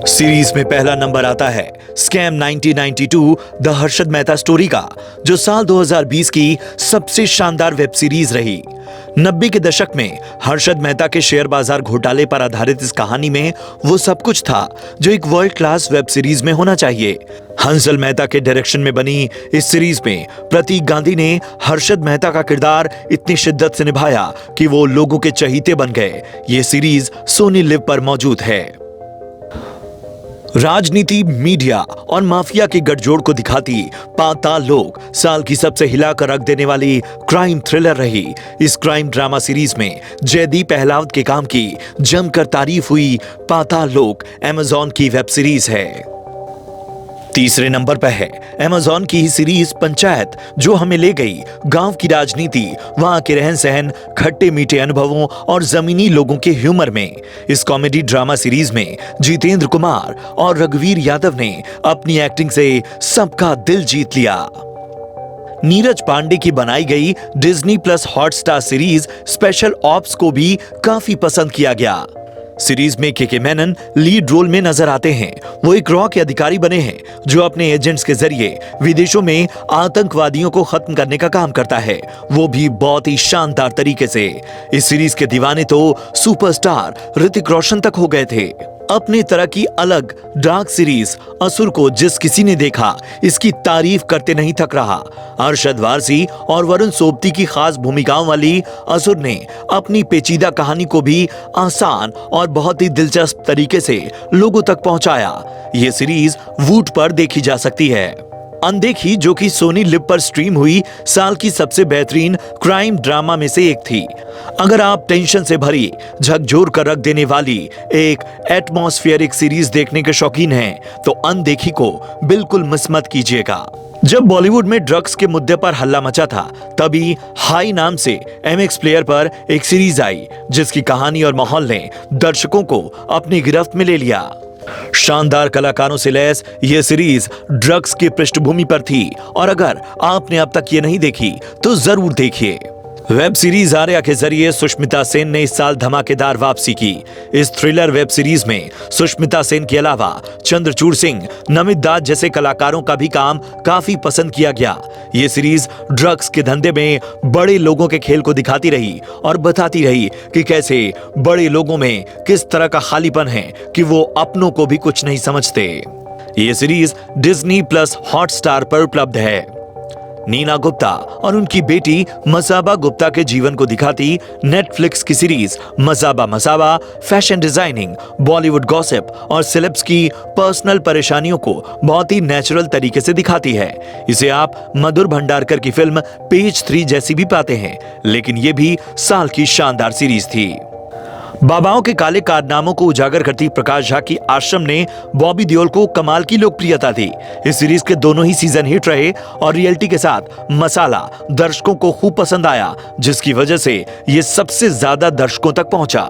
Series में पहला number आता है scam 1992 the Harshad Mehta story का, जो साल 2020 की सबसे शानदार वेब सीरीज रही। 90 के दशक में हर्षद मेहता के शेयर बाजार घोटाले पर आधारित इस कहानी में वो सब कुछ था जो एक वर्ल्ड क्लास वेब सीरीज में होना चाहिए। हंसल मेहता के डायरेक्शन में बनी इस सीरीज में प्रतीक गांधी ने हर्षद मेहता का किरदार इतनी शिद्दत से निभाया कि वो लोगों के चहीते बन गए। ये सीरीज सोनी लिव पर मौजूद है। राजनीति, मीडिया और माफिया के गठजोड़ को दिखाती पाताल लोक साल की सबसे हिलाकर रख देने वाली क्राइम थ्रिलर रही। इस क्राइम ड्रामा सीरीज में जयदीप अहलावत के काम की जमकर तारीफ हुई पाताल लोक अमेज़न की वेब सीरीज है। तीसरे नंबर पर है अमेज़न की ही सीरीज पंचायत, जो हमें ले गई गांव की राजनीति, वहां के रहन सहन, खट्टे मीठे अनुभवों और जमीनी लोगों के ह्यूमर में। इस कॉमेडी ड्रामा सीरीज में जितेंद्र कुमार और रघुवीर यादव ने अपनी एक्टिंग से सबका दिल जीत लिया। नीरज पांडे की बनाई गई Disney plus Hotstar series special ops को भी काफी पसंद किया गया। सीरीज में के मेनन लीड रोल में नजर आते हैं। वो एक रॉ के अधिकारी बने हैं जो अपने एजेंट्स के जरिए विदेशों में आतंकवादियों को खत्म करने का काम करता है, वो भी बहुत ही शानदार तरीके से। इस सीरीज के दीवाने तो सुपरस्टार ऋतिक रोशन तक हो गए थे। अपनी तरह की अलग डार्क सीरीज असुर को जिस किसी ने देखा, इसकी तारीफ करते नहीं थक रहा। अरशद वारसी और वरुण सोबती की खास भूमिकाओं वाली असुर ने अपनी पेचीदा कहानी को भी आसान और बहुत ही दिलचस्प तरीके से लोगों तक पहुंचाया। ये सीरीज वूट पर देखी जा सकती है। अनदेखी, जो कि सोनी लिव पर स्ट्रीम हुई साल की सबसे बेहतरीन क्राइम ड्रामा में से एक थी। अगर आप टेंशन से भरी, झकझोर कर रख देने वाली एक एटमॉस्फेरिक सीरीज देखने के शौकीन हैं, तो अनदेखी को बिल्कुल मिस मत कीजिएगा। जब बॉलीवुड में ड्रग्स के मुद्दे पर हल्ला मचा था, तभी हाई नाम से MX प्लेयर पर एक सीरीज आई जिसकी कहानी और माहौल ने दर्शकों को अपनी गिरफ्त में ले लिया। शानदार कलाकारों से लैस यह सीरीज ड्रग्स की पृष्ठभूमि पर थी, और अगर आपने अब तक ये नहीं देखी तो जरूर देखिए। वेब सीरीज आर्या के जरिए सुष्मिता सेन ने इस साल धमाकेदार वापसी की। इस थ्रिलर वेब सीरीज में सुष्मिता सेन के अलावा चंद्रचूड़ सिंह, नमित दास जैसे कलाकारों का भी काम काफी पसंद किया गया। ये सीरीज ड्रग्स के धंधे में बड़े लोगों के खेल को दिखाती रही और बताती रही कि कैसे बड़े लोगों में किस तरह का खालीपन है कि वो अपनों को भी कुछ नहीं समझते। ये सीरीज डिज्नी प्लस हॉटस्टार पर उपलब्ध है। नीना गुप्ता और उनकी बेटी मसाबा गुप्ता के जीवन को दिखाती नेटफ्लिक्स की series Masaba Masaba fashion designing, Bollywood gossip और सेलेब्स की पर्सनल परेशानियों को बहुत ही नेचुरल तरीके से दिखाती है। इसे आप मधुर भंडारकर की फिल्म पेज 3 जैसी भी पाते हैं, लेकिन ये भी साल की शानदार सीरीज थी। बाबाओं के काले कारनामों को उजागर करती प्रकाश झा की आश्रम ने बॉबी देओल को कमाल की लोकप्रियता दी। इस सीरीज के दोनों ही सीजन हिट रहे और रियलिटी के साथ मसाला दर्शकों को खूब पसंद आया, जिसकी वजह से ये सबसे ज्यादा दर्शकों तक पहुंचा।